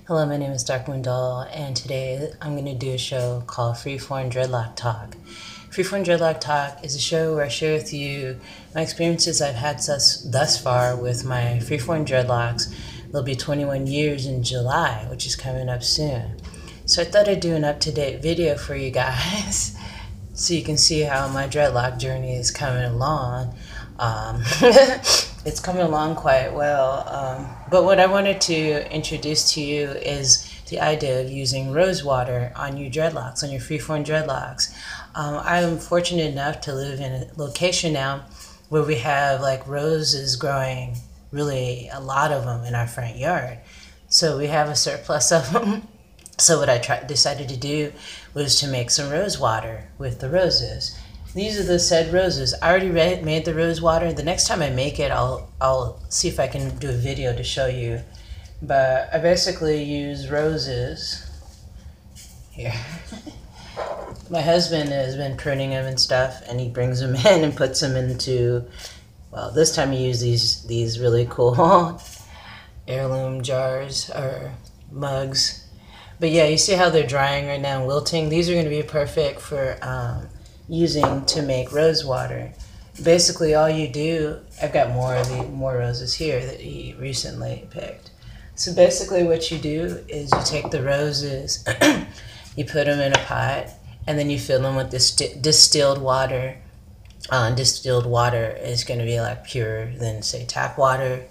Hello, my name is Dr. Mundal, and today I'm going to do a show called Freeform Dreadlock Talk. Freeform Dreadlock Talk is a show where I share with you my experiences I've had thus far with my Freeform dreadlocks. They'll be 21 years in July, which is coming up soon. So I thought I'd do an up-to-date video for you guys so you can see how my dreadlock journey is coming along. It's coming along quite well, but what I wanted to introduce to you is the idea of using rosewater on your dreadlocks, on your freeform dreadlocks. I'm fortunate enough to live in a location now where we have like roses growing, really a lot of them in our front yard. So we have a surplus of them. So what I decided to do was to make some rose water with the roses. These are the said roses. I already made the rose water. The next time I make it, I'll see if I can do a video to show you. But I basically use roses. Here. My husband has been pruning them and stuff, and he brings them in and puts them into, well, this time he used these really cool heirloom jars or mugs. But yeah, you see how they're drying right now and wilting? These are going to be perfect for using to make rose water. Basically all you do, I've got more roses here that he recently picked. So basically what you do is you take the roses, you put them in a pot, and then you fill them with this distilled water. Distilled water is going to be like purer than say tap water.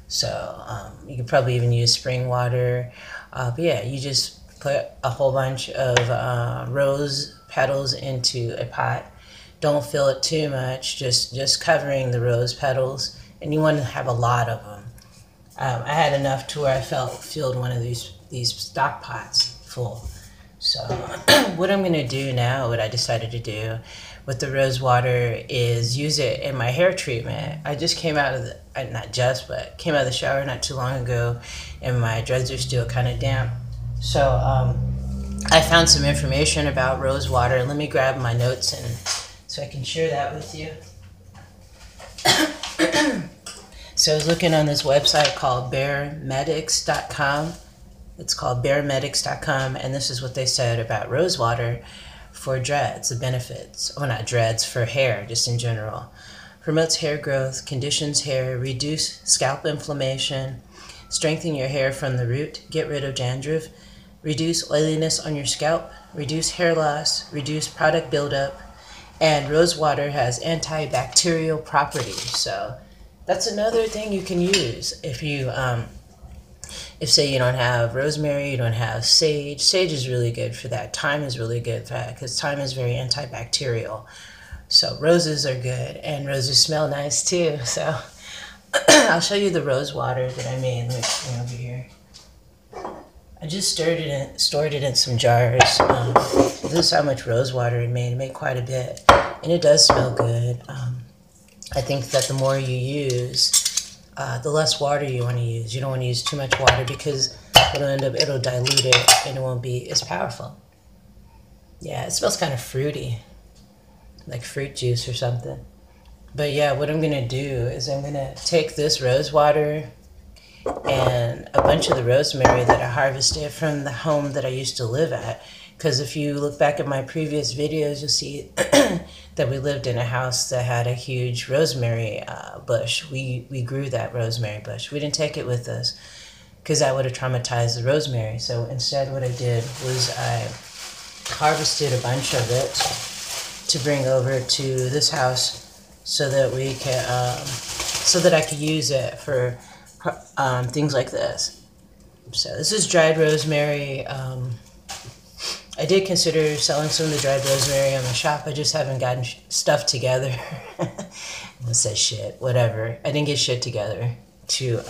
So you could probably even use spring water. But yeah, you just put a whole bunch of rose petals into a pot. Don't fill it too much, just covering the rose petals, and you want to have a lot of them. I had enough to where I filled one of these stock pots full. So what I'm going to do now, what I decided to do with the rose water is use it in my hair treatment. I just came out of the, but came out of the shower not too long ago, and my dreads are still kind of damp. So I found some information about rose water. Let me grab my notes and so I can share that with you. So I was looking on this website called bearmedics.com. It's called bearmedics.com, and this is what they said about rose water for dreads, the benefits. Well, not dreads, for hair, just in general. Promotes hair growth, conditions hair, reduce scalp inflammation, strengthen your hair from the root, get rid of dandruff, reduce oiliness on your scalp, reduce hair loss, reduce product buildup, and rose water has antibacterial properties. So that's another thing you can use if you, if say you don't have rosemary, you don't have sage. Sage is really good for that. Thyme is really good for that because thyme is very antibacterial. So roses are good, and roses smell nice too. So I'll show you the rose water that I made. Let me bring over here. I just stored it in some jars. This is how much rose water it made. It made quite a bit, and it does smell good. I think that the more you use, the less water you want to use. You don't want to use too much water because it'll dilute it and it won't be as powerful. Yeah, it smells kind of fruity, like fruit juice or something. But yeah, what I'm gonna do is I'm gonna take this rose water and a bunch of the rosemary that I harvested from the home that I used to live at. Because if you look back at my previous videos, you'll see that we lived in a house that had a huge rosemary bush. We grew that rosemary bush. We didn't take it with us because that would have traumatized the rosemary. So instead what I did was I harvested a bunch of it to bring over to this house so that we could, so that I could use it for things like this. So this is dried rosemary. I did consider selling some of the dried rosemary on the shop. I just haven't gotten stuff together. It says shit, whatever. I didn't get shit together to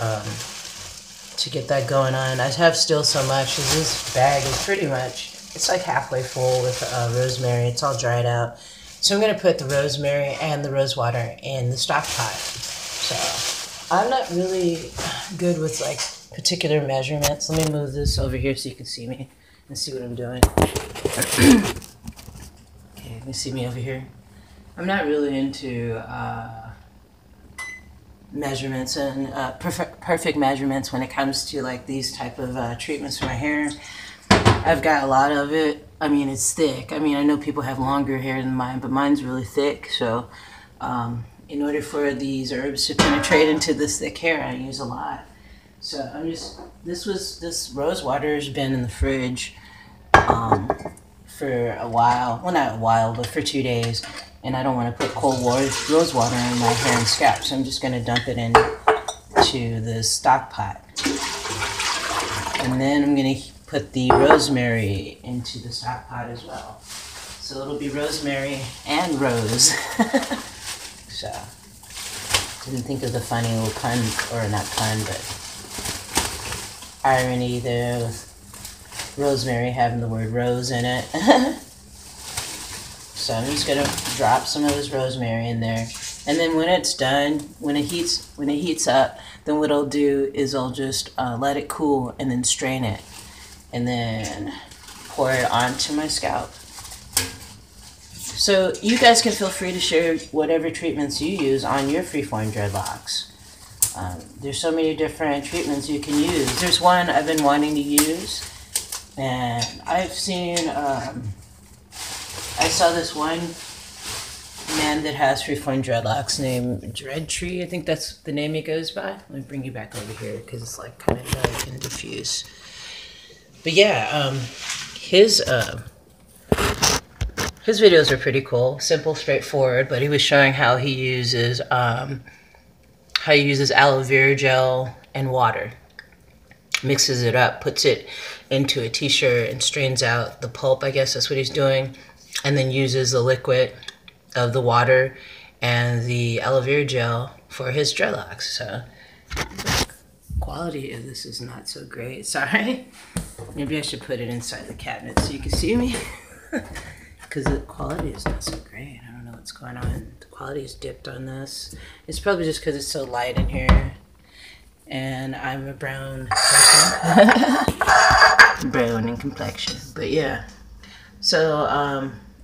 get that going on. I have still so much. This bag is pretty much, it's like halfway full with rosemary. It's all dried out. So I'm gonna put the rosemary and the rose water in the stock pot. So I'm not really good with like particular measurements. Let me move this over here so you can see me and see what I'm doing. Okay, you can see me over here. I'm not really into measurements and perfect measurements when it comes to like these type of treatments for my hair. I've got a lot of it. I mean, it's thick. I mean, I know people have longer hair than mine, but mine's really thick. So in order for these herbs to penetrate into this thick hair, I use a lot. So I'm just, this rose water has been in the fridge for a while. Well, not a while, but for 2 days. And I don't want to put cold rose water in my hair and scalp, so I'm just going to dump it into the stock pot. And then I'm going to put the rosemary into the stock pot as well. So it'll be rosemary and rose. So, didn't think of the funny little pun, or not pun, but irony there with rosemary having the word rose in it. So I'm just gonna drop some of this rosemary in there, and then when it's done, when it heats up, then what I'll do is I'll just let it cool and then strain it, and then pour it onto my scalp. So you guys can feel free to share whatever treatments you use on your Freeform dreadlocks. There's so many different treatments you can use. There's one I've been wanting to use, and I've seen. I saw this one man that has Freeform dreadlocks named Dreadtree. I think that's the name he goes by. Let me bring you back over here because it's like kind of dark and diffuse. But yeah, his videos are pretty cool, simple, straightforward. But he was showing how he uses aloe vera gel and water, mixes it up, puts it into a t-shirt and strains out the pulp. I guess that's what he's doing. And then uses the liquid of the water and the aloe vera gel for his dreadlocks. So quality of this is not so great. Sorry. Maybe I should put it inside the cabinet so you can see me. Because the quality is not so great. I don't know what's going on. The quality is dipped on this. It's probably just because it's so light in here. And I'm a brown person. Brown in complexion. But yeah. So,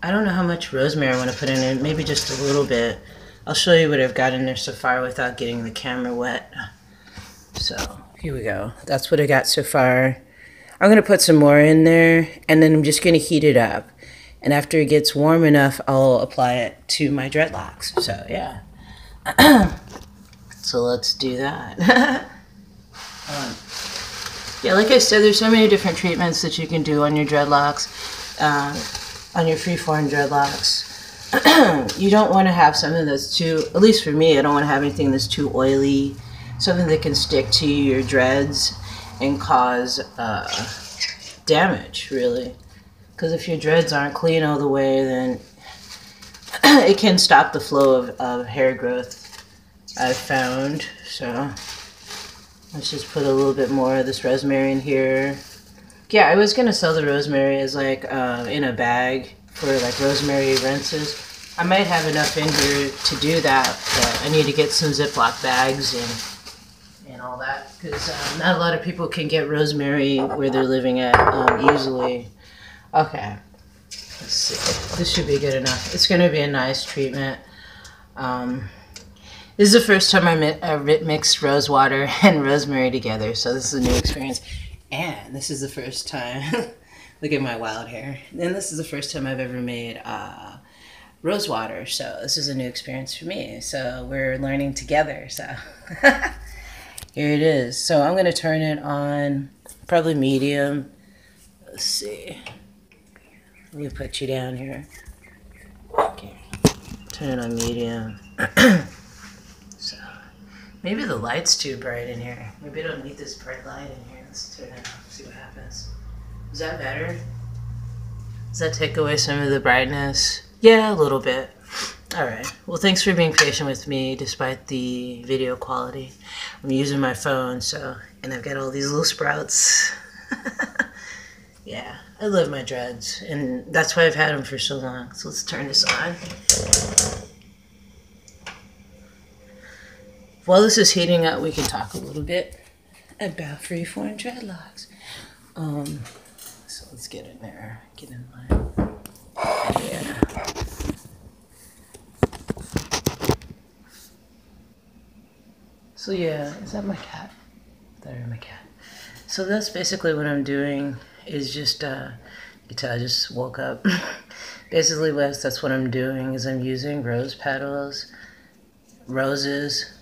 I don't know how much rosemary I want to put in it. Maybe just a little bit. I'll show you what I've got in there so far without getting the camera wet. So, here we go. That's what I got so far. I'm going to put some more in there, and then I'm just going to heat it up. And after it gets warm enough, I'll apply it to my dreadlocks. So, yeah. So, let's do that. Yeah, like I said, there's so many different treatments that you can do on your dreadlocks. On your Freeform dreadlocks. You don't want to have something that's too, at least for me, I don't want to have anything that's too oily, something that can stick to your dreads and cause damage, really. Because if your dreads aren't clean all the way, then it can stop the flow of hair growth, I've found. So let's just put a little bit more of this rosemary in here. Yeah, I was going to sell the rosemary as like in a bag for like rosemary rinses. I might have enough in here to do that, but I need to get some Ziploc bags and all that, because not a lot of people can get rosemary where they're living at easily. Okay, let's see. This should be good enough. It's going to be a nice treatment. This is the first time I mixed rose water and rosemary together, so this is a new experience. And this is the first time, look at my wild hair. And this is the first time I've ever made rose water. So this is a new experience for me. So we're learning together. So here it is. So I'm going to turn it on probably medium. Let's see. Let me put you down here. Okay. Turn it on medium. So maybe the light's too bright in here. Maybe I don't need this bright light in here. Let's turn it off, see what happens. Is that better? Does that take away some of the brightness? Yeah, a little bit. Alright, well thanks for being patient with me despite the video quality. I'm using my phone, so, and I've got all these little sprouts. Yeah, I love my dreads, and that's why I've had them for so long. So let's turn this on. While this is heating up, we can talk a little bit about Freeform dreadlocks. So let's get in there. Get in line. Yeah. So yeah, is that my cat? There, my cat. So that's basically what I'm doing. Is just you tell I just woke up. Basically, that's what I'm doing. Is I'm using rose petals, roses,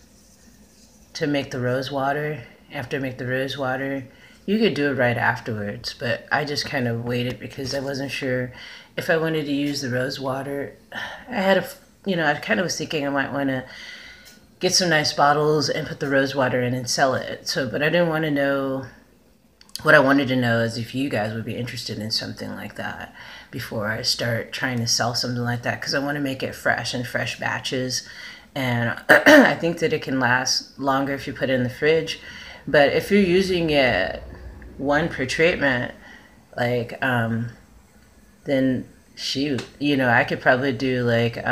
to make the rose water. After I make the rose water, you could do it right afterwards, but I just kind of waited because I wasn't sure if I wanted to use the rose water. I had I kind of was thinking I might want to get some nice bottles and put the rose water in and sell it. So, but I didn't want to know. What I wanted to know is if you guys would be interested in something like that before I start trying to sell something like that, because I want to make it fresh in fresh batches. And I think that it can last longer if you put it in the fridge. But if you're using it one per treatment, like, then shoot, I could probably do like,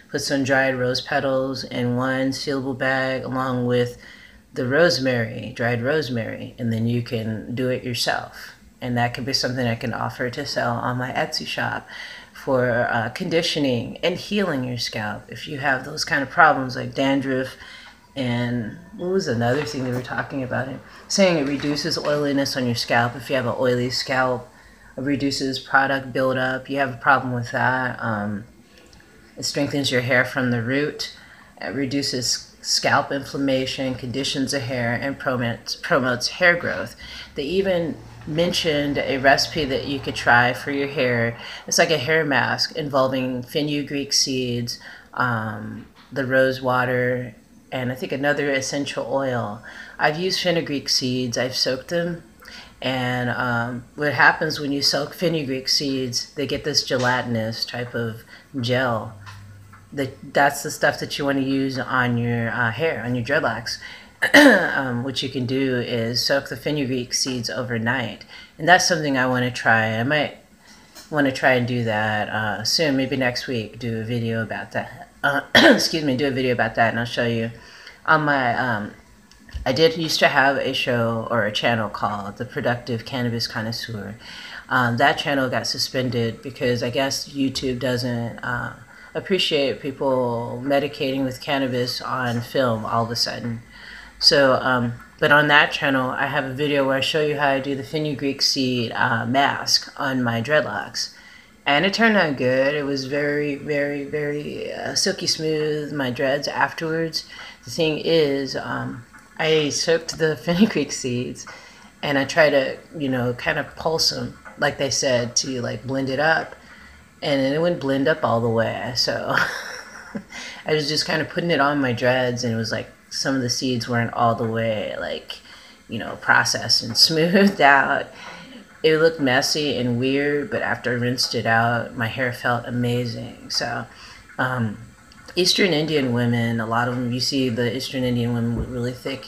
put some dried rose petals in one sealable bag along with the rosemary, dried rosemary, and then you can do it yourself. And that could be something I can offer to sell on my Etsy shop for conditioning and healing your scalp. If you have those kind of problems like dandruff, and what was another thing they were talking about? It saying it reduces oiliness on your scalp. If you have an oily scalp, it reduces product buildup. You have a problem with that. It strengthens your hair from the root. It reduces scalp inflammation, conditions the hair, and promotes hair growth. They even mentioned a recipe that you could try for your hair. It's like a hair mask involving fenugreek seeds, the rose water, and I think another essential oil. I've used fenugreek seeds. I've soaked them. And what happens when you soak fenugreek seeds, they get this gelatinous type of gel. That's the stuff that you want to use on your hair, on your dreadlocks. What you can do is soak the fenugreek seeds overnight. And that's something I want to try. I might want to try and do that soon, maybe next week, do a video about that. Excuse me, do a video about that, and I'll show you. On my, I did used to have a show or a channel called The Productive Cannabis Connoisseur. That channel got suspended because I guess YouTube doesn't appreciate people medicating with cannabis on film all of a sudden. So, but on that channel, I have a video where I show you how I do the fenugreek seed mask on my dreadlocks. And it turned out good. It was very, very, very silky smooth, my dreads afterwards. The thing is, I soaked the fenugreek seeds and I try to, kind of pulse them, like they said, to like blend it up. And it wouldn't blend up all the way. So I was just kind of putting it on my dreads, and it was like some of the seeds weren't all the way like, processed and smoothed out. It looked messy and weird, but after I rinsed it out, my hair felt amazing. So Eastern Indian women, a lot of them, you see the Eastern Indian women with really thick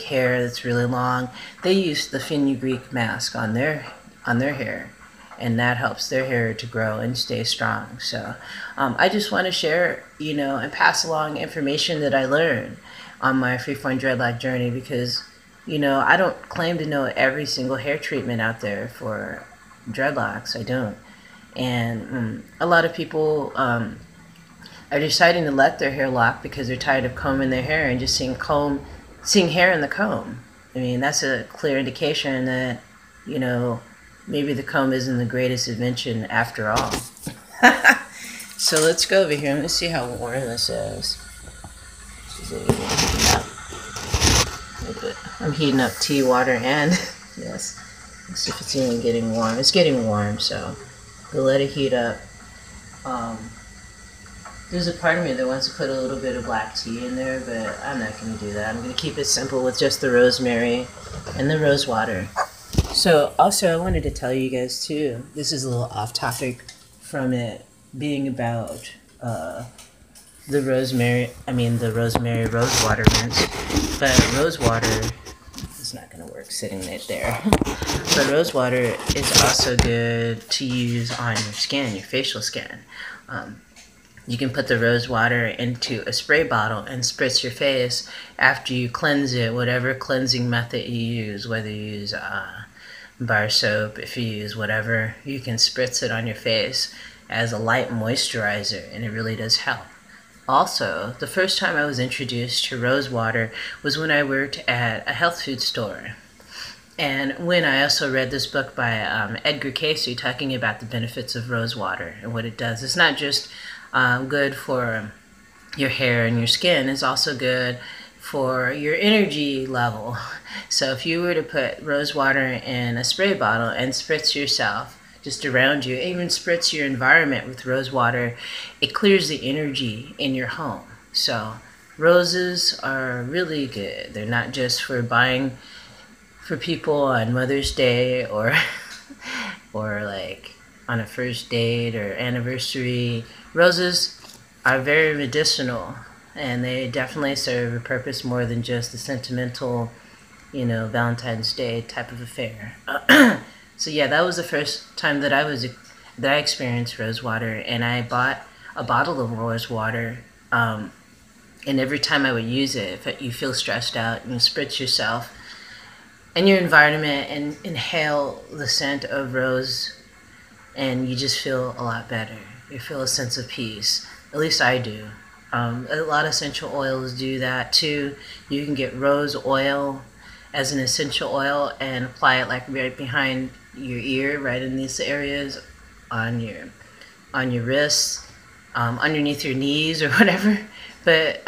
hair that's really long, they use the fenugreek mask on their hair. And that helps their hair to grow and stay strong. So I just want to share, and pass along information that I learned on my Freeform dreadlock journey, because, I don't claim to know every single hair treatment out there for dreadlocks. I don't. And a lot of people are deciding to let their hair lock because they're tired of combing their hair and just seeing hair in the comb. I mean, that's a clear indication that, maybe the comb isn't the greatest invention after all. So let's go over here. Let me see how warm this is. I'm heating up tea, water, and this. Let's see if it's even getting warm. It's getting warm, so we'll let it heat up. There's a part of me that wants to put a little bit of black tea in there, but I'm not going to do that. I'm going to keep it simple with just the rosemary and the rose water. So also I wanted to tell you guys too, this is a little off topic from it being about the rosemary rose water rinse, but rose water is not going to work sitting right there. But rose water is also good to use on your skin, your facial skin. You can put the rose water into a spray bottle and spritz your face after you cleanse it, whatever cleansing method you use, whether you use bar soap, if you use whatever, you can spritz it on your face as a light moisturizer, and it really does help. Also, the first time I was introduced to rose water was when I worked at a health food store. And when I also read this book by Edgar Cayce talking about the benefits of rose water and what it does. It's not just good for your hair and your skin, it's also good for your energy level. So if you were to put rose water in a spray bottle and spritz yourself just around you, even spritz your environment with rose water, it clears the energy in your home. So roses are really good. They're not just for buying for people on Mother's Day or or like on a first date or anniversary. Roses are very medicinal, and they definitely serve a purpose more than just a sentimental, Valentine's Day type of affair. So yeah, that was the first time that I experienced rose water, and I bought a bottle of rose water. And every time I would use it, if you feel stressed out, you spritz yourself in your environment and inhale the scent of rose, and you just feel a lot better. You feel a sense of peace. At least I do. A lot of essential oils do that too. You can get rose oil as an essential oil and apply it like right behind your ear, right in these areas, on your wrists, underneath your knees or whatever. But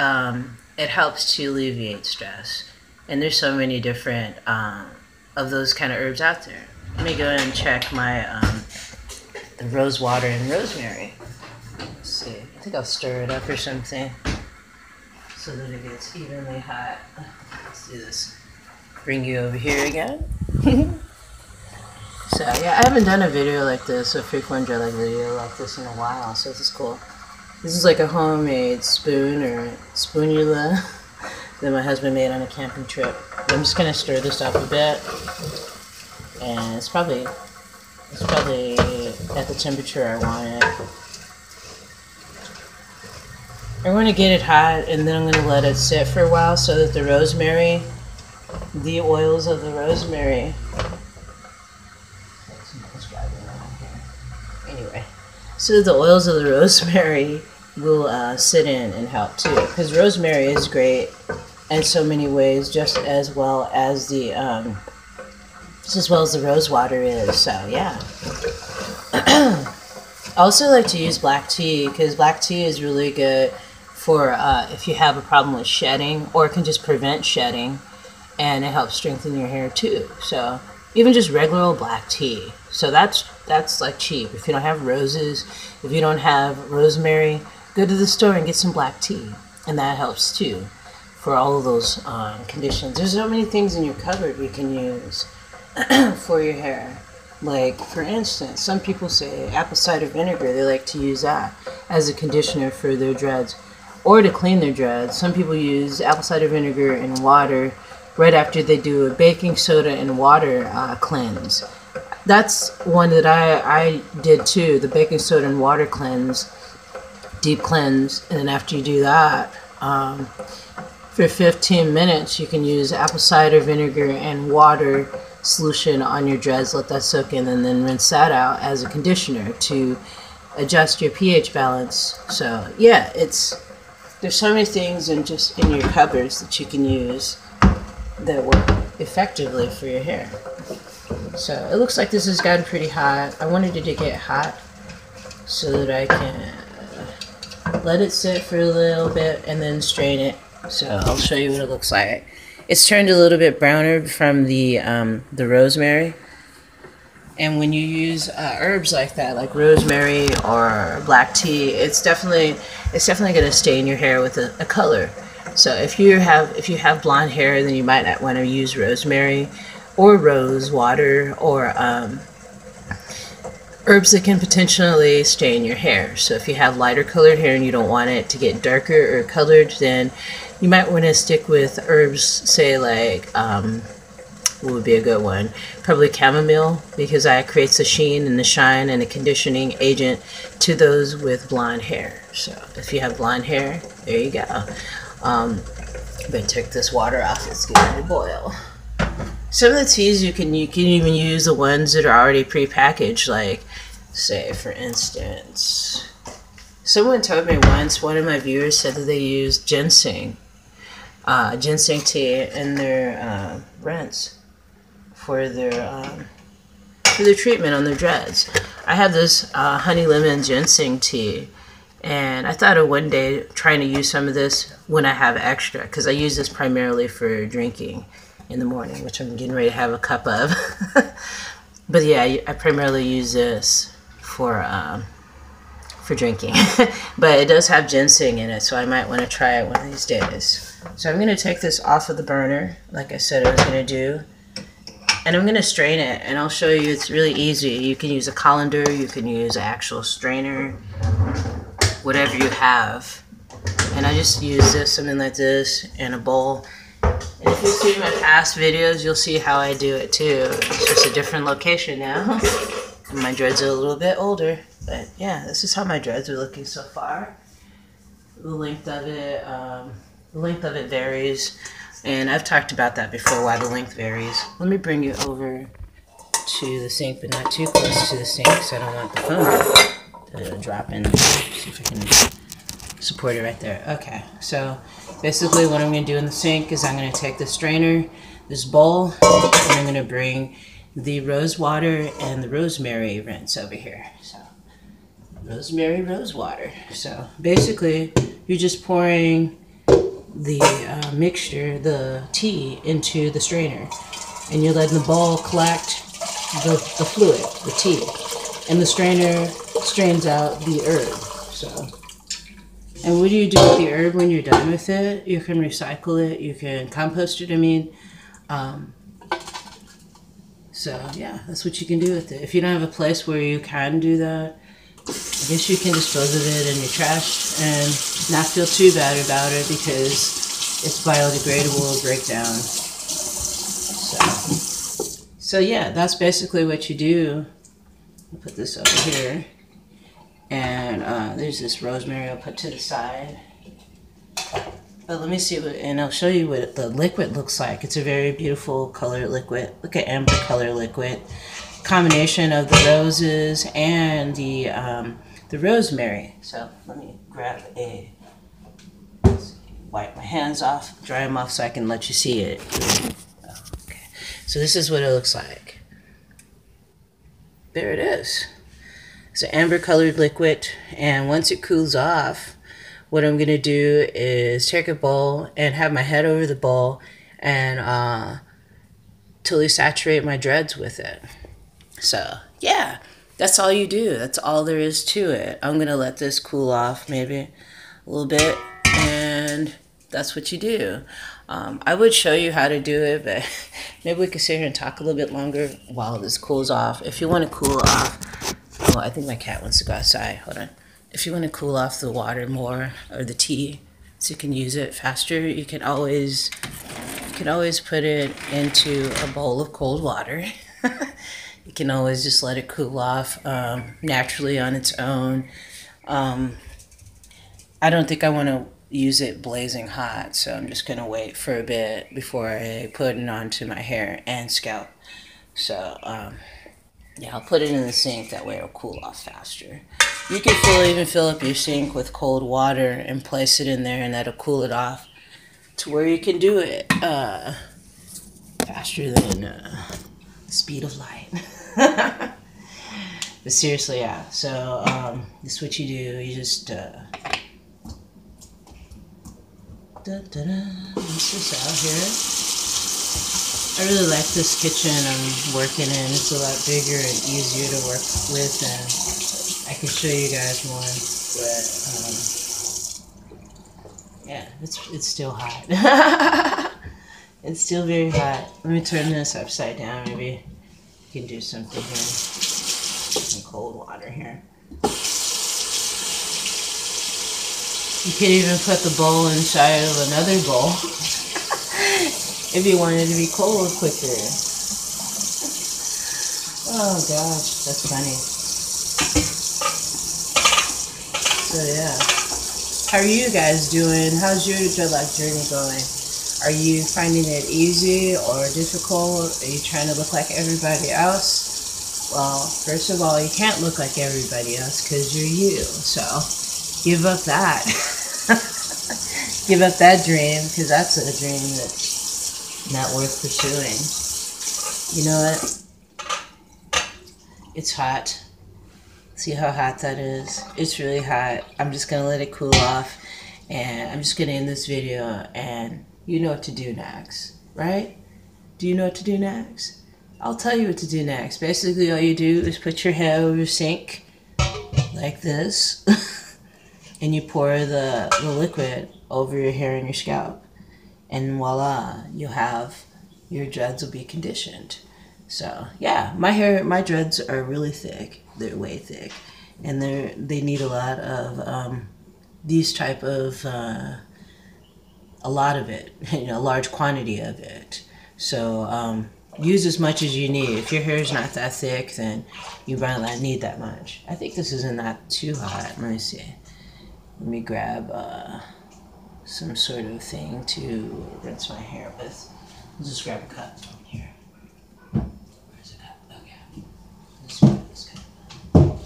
it helps to alleviate stress. And there's so many different of those kind of herbs out there. Let me go ahead and check my the rose water and rosemary. Let's see. I think I'll stir it up or something so that it gets evenly hot. Let's do this. Bring you over here again. So yeah, I haven't done a video like this, a Freeform Dreadlock video like this in a while, so this is cool. This is like a homemade spoon or spoonula that my husband made on a camping trip. I'm just gonna stir this up a bit, and it's probably at the temperature I want it. I want to get it hot, and then I'm going to let it sit for a while so that the oils of the rosemary, anyway, so that the oils of the rosemary will sit in and help too. Because rosemary is great in so many ways, just as well as the rose water is. So yeah. I also like to use black tea, because black tea is really good for if you have a problem with shedding, or it can just prevent shedding, and it helps strengthen your hair too. So even just regular old black tea. So that's like cheap. If you don't have roses, if you don't have rosemary, go to the store and get some black tea, and that helps too for all of those conditions. There's so many things in your cupboard we can use for your hair. Like, for instance, some people say apple cider vinegar. They like to use that as a conditioner for their dreads or to clean their dreads. Some people use apple cider vinegar and water right after they do a baking soda and water cleanse. That's one that I did too, the baking soda and water cleanse, deep cleanse. And then after you do that, for 15 minutes, you can use apple cider vinegar and water solution on your dreads, let that soak in, and then rinse that out as a conditioner to adjust your pH balance. So yeah, there's so many things in your cupboards that you can use that work effectively for your hair. So it looks like this has gotten pretty hot. I wanted it to get hot so that I can let it sit for a little bit and then strain it. So I'll show you what it looks like. It's turned a little bit browner from the rosemary. And when you use herbs like that, like rosemary or black tea, it's definitely going to stain your hair with a color. So if you have blonde hair, then you might not want to use rosemary or rose water or herbs that can potentially stain your hair. So if you have lighter colored hair and you don't want it to get darker or colored, then you might want to stick with herbs, say like, what would be a good one? Probably chamomile, because that creates the sheen and the shine and a conditioning agent to those with blonde hair. So if you have blonde hair, there you go. But take this water off, it's getting to boil. Some of the teas you can even use the ones that are already pre-packaged, like say for instance Someone told me once, one of my viewers said that they use ginseng tea in their rinse for their treatment on their dreads. I have this honey lemon ginseng tea, and I thought of one day trying to use some of this when I have extra, because I use this primarily for drinking in the morning, which I'm getting ready to have a cup of. But yeah, I primarily use this for drinking. But it does have ginseng in it, so I might want to try it one of these days. So I'm going to take this off of the burner, like I said I was going to do. And I'm going to strain it, and I'll show you. It's really easy. You can use a colander, you can use an actual strainer, whatever you have. And I just use this, something like this, in a bowl. And if you see my past videos, you'll see how I do it too. It's just a different location now. And my dreads are a little bit older. But yeah, this is how my dreads are looking so far. The length of it varies. And I've talked about that before, why the length varies. Let me bring you over to the sink, but not too close to the sink, because I don't want the phone to drop in. See if I can support it right there. Okay, so basically what I'm going to do in the sink is I'm going to take the strainer, this bowl, and I'm going to bring the rose water and the rosemary rinse over here. So rosemary rose water. So basically you're just pouring the mixture, the tea, into the strainer, and you're letting the bowl collect the fluid, the tea, and the strainer strains out the herb. So, and what do you do with the herb when you're done with it? You can recycle it, you can compost it, I mean. So yeah, that's what you can do with it. If you don't have a place where you can do that, I guess you can dispose of it in your trash and not feel too bad about it, because it's biodegradable or break down. So yeah, that's basically what you do. I'll put this over here. And there's this rosemary I'll put to the side. But let me see what, and I'll show you what the liquid looks like. It's a very beautiful color liquid. Look at amber color liquid. Combination of the roses and the rosemary. So let me grab wipe my hands off, dry them off so I can let you see it. Okay. So this is what it looks like. There it is. It's an amber colored liquid, and once it cools off, what I'm gonna do is take a bowl and have my head over the bowl and totally saturate my dreads with it. So yeah, that's all you do. That's all there is to it. I'm gonna let this cool off maybe a little bit, and that's what you do. I would show you how to do it, but maybe we could sit here and talk a little bit longer while this cools off. If you want to cool off, oh, I think my cat wants to go outside. Hold on. If you want to cool off the water more, or the tea, so you can use it faster, you can always put it into a bowl of cold water. You can always just let it cool off naturally on its own. I don't think I want to use it blazing hot, so I'm just going to wait for a bit before I put it onto my hair and scalp. So yeah, I'll put it in the sink, that way it'll cool off faster. You can even fill up your sink with cold water and place it in there, and that'll cool it off to where you can do it faster than the speed of light. But seriously, yeah. So this is what you do. You just rinse this out here. I really like this kitchen I'm working in. It's a lot bigger and easier to work with, and I can show you guys more. But yeah, it's still hot. It's still very hot. Let me turn this upside down. Maybe you can do something here. Some cold water here. You could even put the bowl inside of another bowl if you wanted to be cold quicker. Oh gosh, that's funny. So yeah. How are you guys doing? How's your dreadlock journey going? Are you finding it easy or difficult? Are you trying to look like everybody else? Well, first of all, you can't look like everybody else because you're you. So give up that. Give up that dream, because that's a dream that's not worth pursuing. You know what? It's hot. See how hot that is? It's really hot. I'm just going to let it cool off, and I'm just going to end this video, and you know what to do next, right? Do you know what to do next? I'll tell you what to do next. Basically, all you do is put your head over your sink, like this, and you pour the liquid over your hair and your scalp, and voila, you'll have, your dreads will be conditioned. So yeah, my dreads are really thick. They're way thick, and they need a lot of these type of a lot of it, you know, a large quantity of it. So use as much as you need. If your hair is not that thick, then you might not need that much. I think this isn't that too hot. Let me see. Let me grab some sort of thing to rinse my hair with. I'll just grab a cup here. Where's the cup? Okay. Let's grab this cup.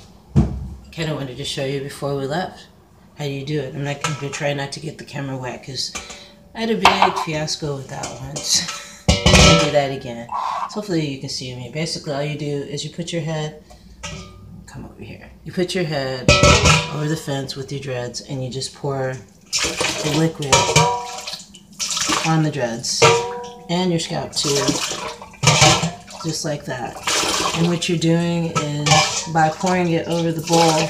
Kind of wanted to show you before we left. How do you do it? I'm not going to try not to get the camera wet because I had a big fiasco with that once. I'm going to do that again. So hopefully you can see me. Basically all you do is you put your head, come over here. You put your head over the fence with your dreads and you just pour the liquid on the dreads and your scalp too, just like that. And what you're doing is by pouring it over the bowl,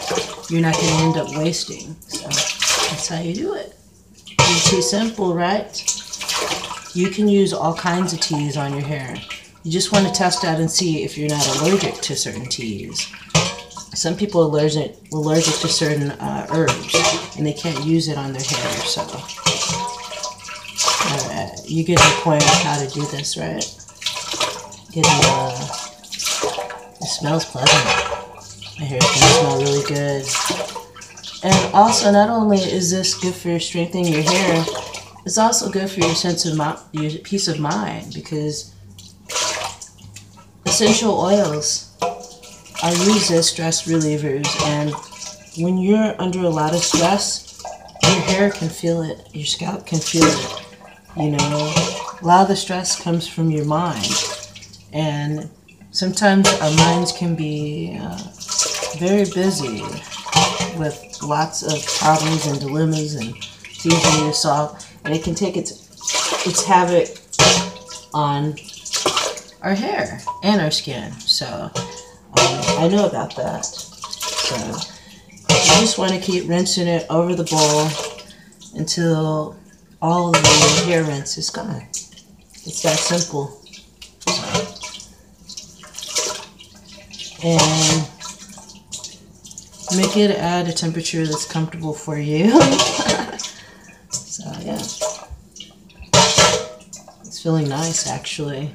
you're not going to end up wasting. So that's how you do it. It's too simple, right? You can use all kinds of teas on your hair. You just want to test out and see if you're not allergic to certain teas. Some people are allergic to certain herbs, and they can't use it on their hair. So, you get the point of how to do this, right? It smells pleasant. My hair is going to smell really good. And also, not only is this good for strengthening your hair, it's also good for your sense of your peace of mind, because essential oils are used as stress relievers, and when you're under a lot of stress, your hair can feel it, your scalp can feel it. You know, a lot of the stress comes from your mind, and sometimes our minds can be very busy with lots of problems and dilemmas and things we need to solve, and it can take its havoc on our hair and our skin. So I know about that. So you just want to keep rinsing it over the bowl until all of the hair rinse is gone. It's that simple. And make it at a temperature that's comfortable for you. So yeah, it's feeling nice actually.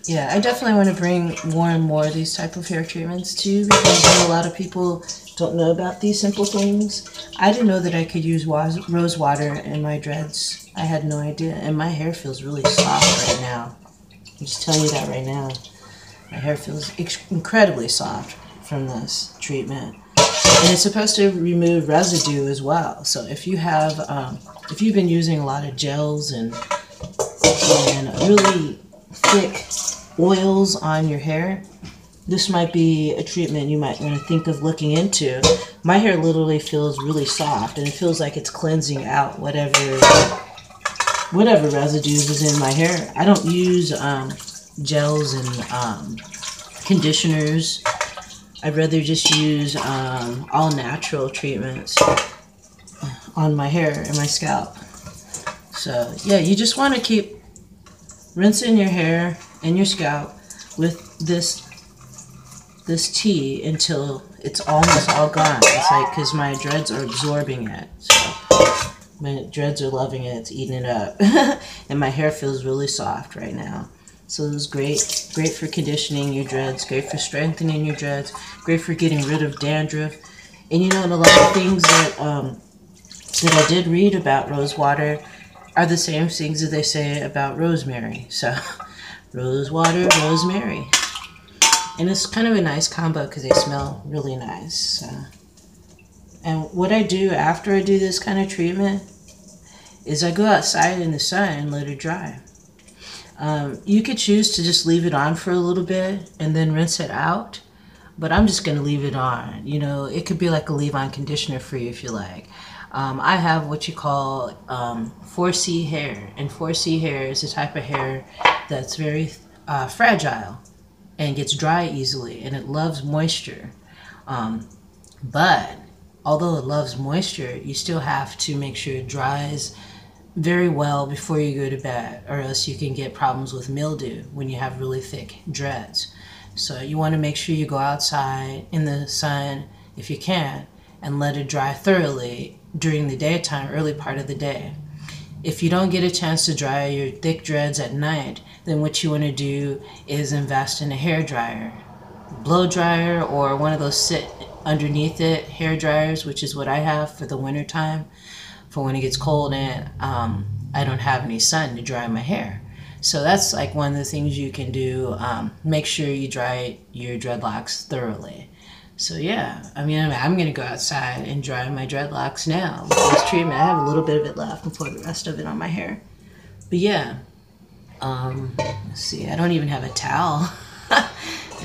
Yeah, I definitely want to bring more and more of these type of hair treatments too, because a lot of people don't know about these simple things. I didn't know that I could use rose water in my dreads. I had no idea, and my hair feels really soft right now. I'm just telling you that right now. My hair feels incredibly soft from this treatment. And it's supposed to remove residue as well. So if you have, if you've been using a lot of gels and really thick oils on your hair, this might be a treatment you might want to think of looking into. My hair literally feels really soft, and it feels like it's cleansing out whatever residues is in my hair. I don't use gels and conditioners. I'd rather just use all natural treatments on my hair and my scalp. So yeah, you just want to keep rinsing your hair and your scalp with this tea until it's almost all gone. It's like, because my dreads are absorbing it. So my dreads are loving it. It's eating it up. And my hair feels really soft right now. So it was great for conditioning your dreads, great for strengthening your dreads, great for getting rid of dandruff. And you know, and a lot of things that I did read about rose water are the same things that they say about rosemary. So rose water, rosemary. And it's kind of a nice combo because they smell really nice. So And what I do after I do this kind of treatment is I go outside in the sun and let it dry. You could choose to just leave it on for a little bit and then rinse it out, but I'm just going to leave it on. You know, it could be like a leave-on conditioner for you if you like. I have what you call 4C hair, and 4C hair is a type of hair that's very fragile and gets dry easily, and it loves moisture. But although it loves moisture, you still have to make sure it dries very well before you go to bed, or else you can get problems with mildew when you have really thick dreads. So you want to make sure you go outside in the sun if you can and let it dry thoroughly during the daytime, early part of the day. If you don't get a chance to dry your thick dreads at night, then what you want to do is invest in a hair dryer, blow dryer, or one of those sit underneath it hair dryers, which is what I have for the winter time, for when it gets cold and I don't have any sun to dry my hair. So that's like one of the things you can do. Make sure you dry your dreadlocks thoroughly. So yeah, I mean, I'm gonna go outside and dry my dreadlocks now with this treatment. I have a little bit of it left and pour the rest of it on my hair. But yeah, let's see, I don't even have a towel. I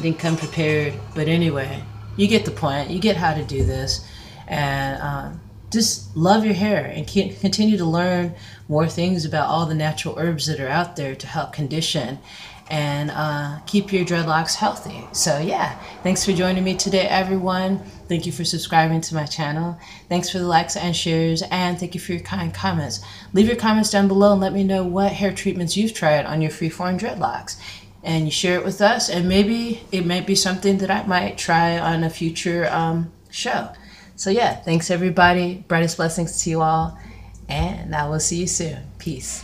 didn't come prepared, but anyway, you get the point. You get how to do this, and just love your hair and continue to learn more things about all the natural herbs that are out there to help condition and keep your dreadlocks healthy. So yeah, thanks for joining me today, everyone. Thank you for subscribing to my channel. Thanks for the likes and shares, and thank you for your kind comments. Leave your comments down below and let me know what hair treatments you've tried on your Freeform dreadlocks. And you share it with us, and maybe it might be something that I might try on a future show. So yeah, thanks everybody. Brightest blessings to you all, and I will see you soon. Peace.